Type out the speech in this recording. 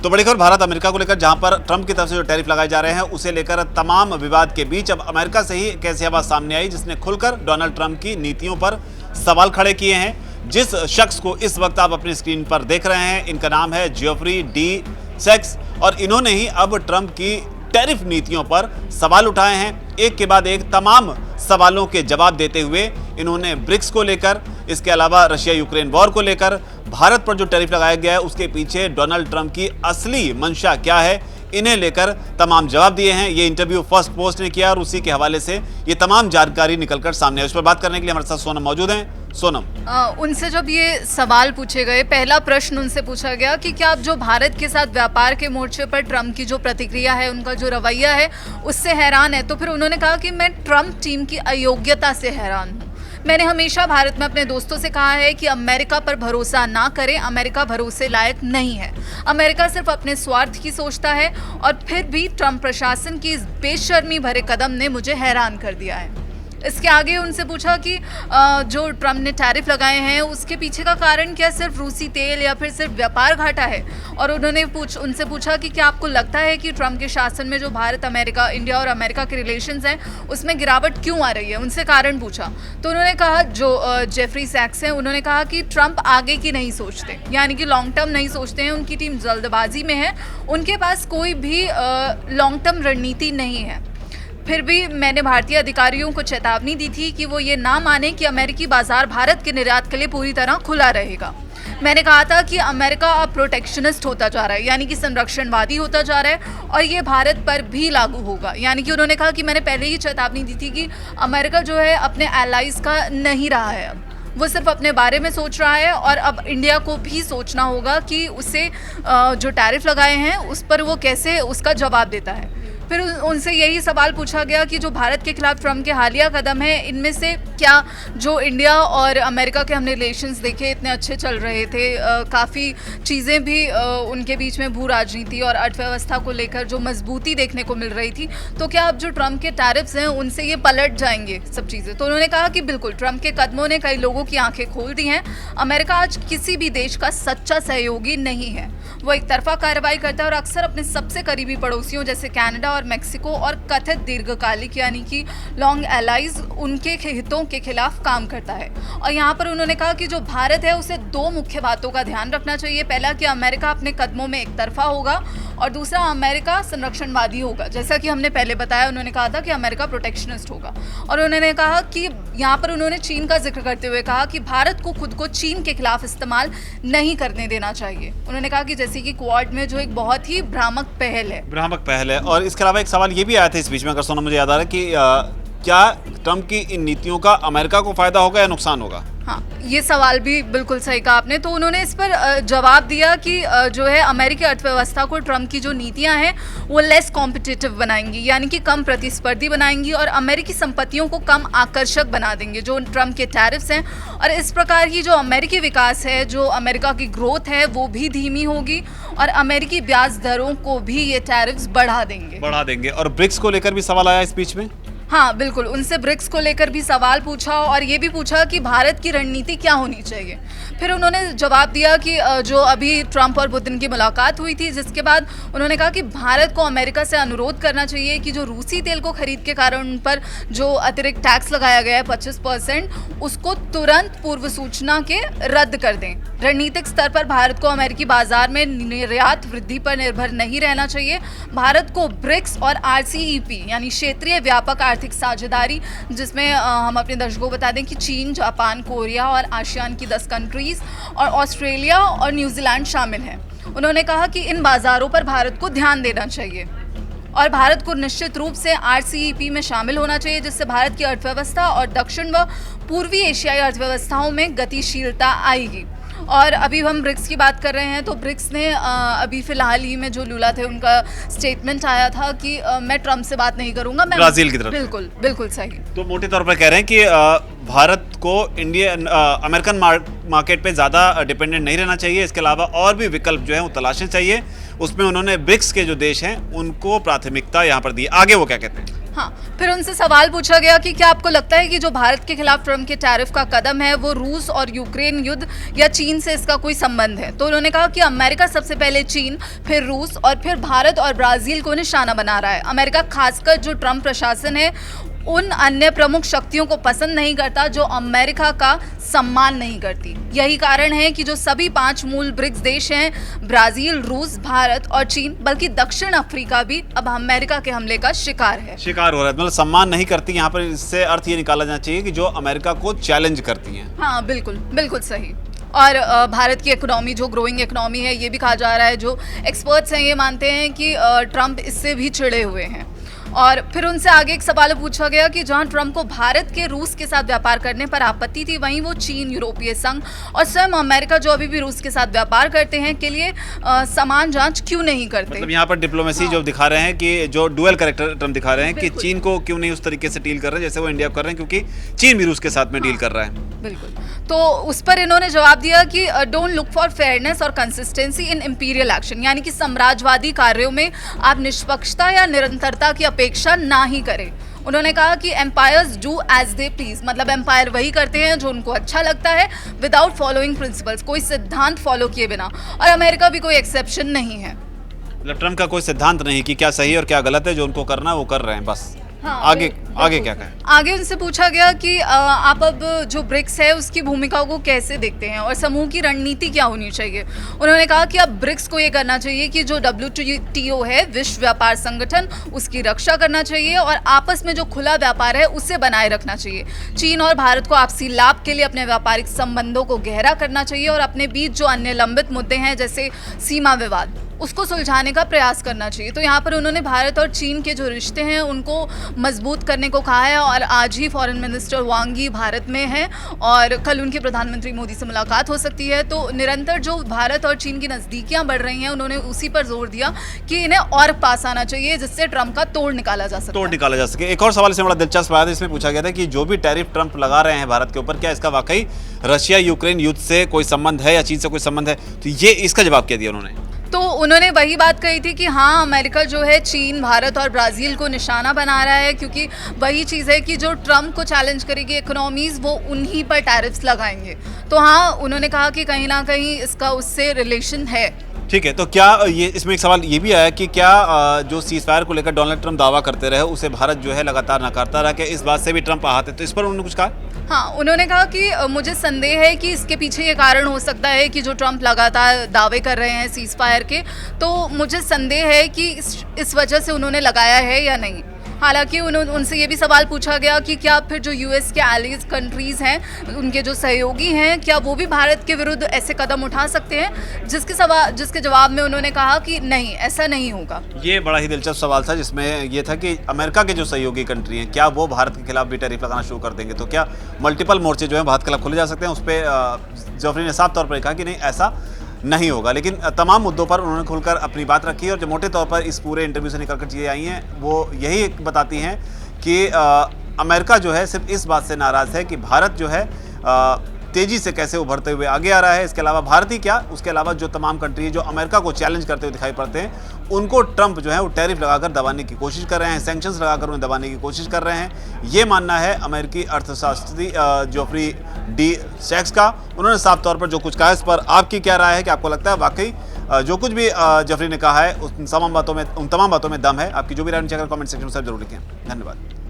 तो बड़ी खबर भारत अमेरिका को लेकर, जहां पर ट्रंप की तरफ से जो टैरिफ लगाए जा रहे हैं उसे लेकर तमाम विवाद के बीच अब अमेरिका से ही एक ऐसी आवाज सामने आई जिसने खुलकर डोनाल्ड ट्रंप की नीतियों पर सवाल खड़े किए हैं। जिस शख्स को इस वक्त आप अपनी स्क्रीन पर देख रहे हैं, इनका नाम है जेफरी डी सेक्स और इन्होंने ही अब ट्रंप की टैरिफ नीतियों पर सवाल उठाए हैं। एक के बाद एक तमाम सवालों के जवाब देते हुए इन्होंने ब्रिक्स को लेकर, इसके अलावा रशिया यूक्रेन वॉर को लेकर, भारत पर जो टैरिफ लगाया गया है उसके पीछे डोनाल्ड ट्रंप की असली मंशा क्या है, इन्हें लेकर तमाम जवाब दिए हैं। ये इंटरव्यू फर्स्ट पोस्ट ने किया और उसी के हवाले से ये तमाम जानकारी निकलकर सामने है। उस पर बात करने के लिए हमारे साथ सोनम मौजूद हैं। सोनम, उनसे जब ये सवाल पूछे गए, पहला प्रश्न उनसे पूछा गया कि क्या आप जो भारत के साथ व्यापार के मोर्चे पर ट्रंप की जो प्रतिक्रिया है, उनका जो रवैया है, उससे हैरान है। तो फिर उन्होंने कहा कि मैं ट्रंप टीम की अयोग्यता से हैरान हूँ। मैंने हमेशा भारत में अपने दोस्तों से कहा है कि अमेरिका पर भरोसा ना करें, अमेरिका भरोसे लायक नहीं है। अमेरिका सिर्फ अपने स्वार्थ की सोचता है और फिर भी ट्रंप प्रशासन की इस बेशर्मी भरे कदम ने मुझे हैरान कर दिया है। इसके आगे उनसे पूछा कि जो ट्रंप ने टैरिफ लगाए हैं उसके पीछे का कारण क्या सिर्फ रूसी तेल या फिर सिर्फ व्यापार घाटा है। और उन्होंने उनसे पूछा कि क्या आपको लगता है कि ट्रंप के शासन में जो भारत अमेरिका, इंडिया और अमेरिका के रिलेशंस हैं उसमें गिरावट क्यों आ रही है, उनसे कारण पूछा। तो उन्होंने कहा, जो जेफरी सैक्स हैं, उन्होंने कहा कि ट्रंप आगे की नहीं सोचते, यानी कि लॉन्ग टर्म नहीं सोचते हैं। उनकी टीम जल्दबाजी में है, उनके पास कोई भी लॉन्ग टर्म रणनीति नहीं है। फिर भी मैंने भारतीय अधिकारियों को चेतावनी दी थी कि वो ये ना माने कि अमेरिकी बाजार भारत के निर्यात के लिए पूरी तरह खुला रहेगा। मैंने कहा था कि अमेरिका अब प्रोटेक्शनिस्ट होता जा रहा है, यानी कि संरक्षणवादी होता जा रहा है और ये भारत पर भी लागू होगा। यानी कि उन्होंने कहा कि मैंने पहले ही चेतावनी दी थी कि अमेरिका जो है अपने एलाइज का नहीं रहा है, अब वो सिर्फ अपने बारे में सोच रहा है और अब इंडिया को भी सोचना होगा कि उसे जो टैरिफ लगाए हैं उस पर वो कैसे उसका जवाब देता है। फिर उनसे यही सवाल पूछा गया कि जो भारत के खिलाफ ट्रंप के हालिया कदम हैं, इनमें से क्या जो इंडिया और अमेरिका के हमने रिलेशंस देखे इतने अच्छे चल रहे थे, काफ़ी चीज़ें भी उनके बीच में भू राजनीति और अर्थव्यवस्था को लेकर जो मजबूती देखने को मिल रही थी, तो क्या अब जो ट्रंप के टैरिफ्स हैं उनसे ये पलट जाएंगे सब चीज़ें। तो उन्होंने कहा कि बिल्कुल, ट्रंप के कदमों ने कई लोगों की आंखें खोल दी हैं। अमेरिका आज किसी भी देश का सच्चा सहयोगी नहीं है, वो एक तरफा कार्रवाई करता है और अक्सर अपने सबसे करीबी पड़ोसियों जैसे कनाडा और मेक्सिको और कथित दीर्घकालिक यानी कि लॉन्ग एलाइज, उनके हितों के खिलाफ काम करता है। और यहाँ पर उन्होंने कहा कि जो भारत है उसे दो मुख्य बातों का ध्यान रखना चाहिए। पहला कि अमेरिका अपने कदमों में एक तरफा होगा और दूसरा अमेरिका संरक्षणवादी होगा। जैसा कि हमने पहले बताया, उन्होंने कहा था कि अमेरिका प्रोटेक्शनिस्ट होगा। और उन्होंने कहा कि यहाँ पर उन्होंने चीन का जिक्र करते हुए कहा कि भारत को खुद को चीन के खिलाफ इस्तेमाल नहीं करने देना चाहिए। उन्होंने कहा कि जैसे कि क्वाड में जो एक बहुत ही भ्रामक पहल है। और इसके अलावा एक सवाल ये भी आया था इस बीच में, अगर सोना मुझे याद आ रहा है कि क्या ट्रंप की इन नीतियों का अमेरिका को फायदा होगा या नुकसान होगा? हाँ, ये सवाल भी बिल्कुल सही कहा आपने। तो उन्होंने इस पर जवाब दिया कि जो है अमेरिकी अर्थव्यवस्था को ट्रंप की जो नीतियां हैं वो लेस कॉम्पिटिटिव बनाएंगी, यानी कि कम प्रतिस्पर्धी बनाएंगी और अमेरिकी संपत्तियों को कम आकर्षक बना देंगे जो ट्रंप के टैरिफ्स हैं। और इस प्रकार ही जो अमेरिकी विकास है, जो अमेरिका की ग्रोथ है, वो भी धीमी होगी और अमेरिकी ब्याज दरों को भी ये टैरिफ्स बढ़ा देंगे। और ब्रिक्स को लेकर भी सवाल आया इस बीच में। हाँ बिल्कुल, उनसे ब्रिक्स को लेकर भी सवाल पूछा और ये भी पूछा कि भारत की रणनीति क्या होनी चाहिए। फिर उन्होंने जवाब दिया कि जो अभी ट्रंप और पुतिन की मुलाकात हुई थी, जिसके बाद उन्होंने कहा कि भारत को अमेरिका से अनुरोध करना चाहिए कि जो रूसी तेल को खरीद के कारण उन पर जो अतिरिक्त टैक्स लगाया गया है 25%, उसको तुरंत पूर्व सूचना के रद्द कर दें। रणनीतिक स्तर पर भारत को अमेरिकी बाजार में निर्यात वृद्धि पर निर्भर नहीं रहना चाहिए। भारत को ब्रिक्स और RCEP यानी क्षेत्रीय व्यापक आर्थिक साझेदारी, जिसमें हम अपने दर्शकों को बता दें कि चीन, जापान, कोरिया और आसियान की 10 कंट्रीज और ऑस्ट्रेलिया और न्यूजीलैंड शामिल हैं। उन्होंने कहा कि इन बाजारों पर भारत को ध्यान देना चाहिए और भारत को निश्चित रूप से RCEP में शामिल होना चाहिए, जिससे भारत की अर्थव्यवस्था और दक्षिण व पूर्वी एशियाई अर्थव्यवस्थाओं में गतिशीलता आएगी। और अभी हम ब्रिक्स की बात कर रहे हैं, तो ब्रिक्स ने अभी फिलहाल ही में जो लूला थे उनका स्टेटमेंट आया था कि मैं ट्रंप से बात नहीं करूंगा, मैं ब्राजील की तरफ। बिल्कुल सही। तो मोटे तौर पर कह रहे हैं कि भारत को अमेरिकन मार्केट पे ज़्यादा डिपेंडेंट नहीं रहना चाहिए, इसके अलावा और भी विकल्प जो है वो तलाशने चाहिए। उसमें उन्होंने ब्रिक्स के जो देश हैं उनको प्राथमिकता यहाँ पर दी। आगे वो क्या कहते हैं? हाँ, फिर उनसे सवाल पूछा गया कि क्या आपको लगता है कि जो भारत के खिलाफ ट्रम्प के टैरिफ का कदम है वो रूस और यूक्रेन युद्ध या चीन से इसका कोई संबंध है। तो उन्होंने कहा कि अमेरिका सबसे पहले चीन, फिर रूस और फिर भारत और ब्राज़ील को निशाना बना रहा है। अमेरिका खासकर जो ट्रम्प प्रशासन है उन अन्य प्रमुख शक्तियों को पसंद नहीं करता जो अमेरिका का सम्मान नहीं करती। यही कारण है कि जो सभी 5 मूल ब्रिक्स देश हैं, ब्राज़ील, रूस, भारत और चीन, बल्कि दक्षिण अफ्रीका भी अब अमेरिका के हमले का शिकार है। शिकार हो रहा है, मतलब सम्मान नहीं करती। यहाँ पर इससे अर्थ ये निकाला जाना चाहिए कि जो अमेरिका को चैलेंज करती हैं। हाँ, बिल्कुल बिल्कुल सही। और भारत की इकोनॉमी जो ग्रोइंग इकोनॉमी है, ये भी कहा जा रहा है, जो एक्सपर्ट्स हैं ये मानते हैं कि ट्रम्प इससे भी चिढ़े हुए हैं। और फिर उनसे आगे एक सवाल पूछा गया कि जहां ट्रम्प को भारत के रूस के साथ व्यापार करने पर आपत्ति थी, वहीं वो चीन, यूरोपीय संघ और स्वयं अमेरिका जो अभी भी रूस के साथ व्यापार करते हैं के लिए समान जांच क्यों नहीं करते। मतलब यहाँ पर डिप्लोमेसी जो दिखा रहे हैं कि जो डुअल कैरेक्टर ट्रम्प दिखा रहे हैं कि चीन को क्यों नहीं उस तरीके से डील कर रहे हैं जैसे वो इंडिया को कर रहे हैं, क्योंकि चीन भी रूस के साथ में डील कर रहा है। बिल्कुल। तो उस पर इन्होंने जवाब दिया कि डोंट लुक फॉर फेयरनेस और कंसिस्टेंसी इन इंपीरियल एक्शन, यानी कि साम्राज्यवादी कार्यों में आप निष्पक्षता या निरंतरता की अपेक्षा ना ही करें। उन्होंने कहा कि umpires do as they please, मतलब एम्पायर वही करते हैं जो उनको अच्छा लगता है, विदाउट फॉलोइंग प्रिंसिपल्स, कोई सिद्धांत फॉलो किए बिना। और अमेरिका भी कोई एक्सेप्शन नहीं है। मतलब ट्रम्प का कोई सिद्धांत नहीं कि क्या सही और क्या गलत है, जो उनको करना है वो कर रहे हैं बस। हाँ, आगे क्या कहें? आगे उनसे पूछा गया कि आप अब जो ब्रिक्स है उसकी भूमिका को कैसे देखते हैं और समूह की रणनीति क्या होनी चाहिए। उन्होंने कहा कि अब ब्रिक्स को ये करना चाहिए कि जो WTO है, विश्व व्यापार संगठन, उसकी रक्षा करना चाहिए और आपस में जो खुला व्यापार है उसे बनाए रखना चाहिए। चीन और भारत को आपसी लाभ के लिए अपने व्यापारिक संबंधों को गहरा करना चाहिए और अपने बीच जो अन्य लंबित मुद्दे हैं जैसे सीमा विवाद, उसको सुलझाने का प्रयास करना चाहिए। तो यहाँ पर उन्होंने भारत और चीन के जो रिश्ते हैं उनको मजबूत करने को कहा है। और आज ही फॉरेन मिनिस्टर वांग यी भारत में हैं और कल उनके प्रधानमंत्री मोदी से मुलाकात हो सकती है। तो निरंतर जो भारत और चीन की नज़दीकियाँ बढ़ रही हैं, उन्होंने उसी पर जोर दिया कि इन्हें और पास आना चाहिए जिससे ट्रम्प का तोड़ निकाला जा सके। एक और सवाल इसमें बड़ा दिलचस्प आया था, इसमें पूछा गया था कि जो भी टैरिफ ट्रम्प लगा रहे हैं भारत के ऊपर, क्या इसका वाकई रशिया यूक्रेन युद्ध से कोई संबंध है या चीन से कोई संबंध है। तो ये इसका जवाब क्या दिया उन्होंने? तो उन्होंने वही बात कही थी कि हाँ, अमेरिका जो है चीन, भारत और ब्राज़ील को निशाना बना रहा है, क्योंकि वही चीज़ है कि जो ट्रम्प को चैलेंज करेगी इकोनॉमीज़, वो उन्हीं पर टैरिफ्स लगाएंगे। तो हाँ, उन्होंने कहा कि कहीं ना कहीं इसका उससे रिलेशन है। ठीक है, तो क्या ये इसमें एक सवाल ये भी आया कि क्या जो सीज़फायर को लेकर डोनाल्ड ट्रम्प दावा करते रहे उसे भारत जो है लगातार नकारता रहा, क्या इस बात से भी ट्रम्प आहत है? तो इस पर उन्होंने कुछ कहा? हाँ, उन्होंने कहा कि मुझे संदेह है कि इसके पीछे ये कारण हो सकता है कि जो ट्रम्प लगातार दावे कर रहे हैं सीज़ फायर के, तो मुझे संदेह है कि इस वजह से उन्होंने लगाया है या नहीं। हालांकि उनसे ये भी सवाल पूछा गया कि क्या फिर जो यूएस के एलीज कंट्रीज़ हैं, उनके जो सहयोगी हैं, क्या वो भी भारत के विरुद्ध ऐसे कदम उठा सकते हैं, जिसके जवाब में उन्होंने कहा कि नहीं, ऐसा नहीं होगा। ये बड़ा ही दिलचस्प सवाल था जिसमें ये था कि अमेरिका के जो सहयोगी कंट्री हैं, क्या वो भारत के खिलाफ भी टैरिफ लगाना शुरू कर देंगे। तो क्या मल्टीपल मोर्चे जो है भारत के खिलाफ खोले जा सकते हैं? उस पर जोफ्री ने साफ तौर पर कहा कि नहीं, ऐसा नहीं होगा। लेकिन तमाम मुद्दों पर उन्होंने खुलकर अपनी बात रखी और जो मोटे तौर पर इस पूरे इंटरव्यू से निकल कर चीज़ें आई हैं वो यही बताती हैं कि अमेरिका जो है सिर्फ इस बात से नाराज़ है कि भारत जो है तेज़ी से कैसे उभरते हुए आगे आ रहा है। इसके अलावा भारत ही क्या, उसके अलावा जो तमाम कंट्री जो अमेरिका को चैलेंज करते हुए दिखाई पड़ते हैं, उनको ट्रम्प जो है वो टैरिफ लगाकर दबाने की कोशिश कर रहे हैं, सैंक्शंस लगाकर उन्हें दबाने की कोशिश कर रहे हैं। ये मानना है अमेरिकी अर्थशास्त्री जोफ्री डी सैक्स का। उन्होंने साफ तौर पर जो कुछ कहा, इस पर आपकी क्या राय है कि आपको लगता है वाकई जो कुछ भी जोफ्री ने कहा है उन तमाम बातों में दम है? आपकी जो भी राय नीचे कमेंट सेक्शन में सब जरूर लिखें। धन्यवाद।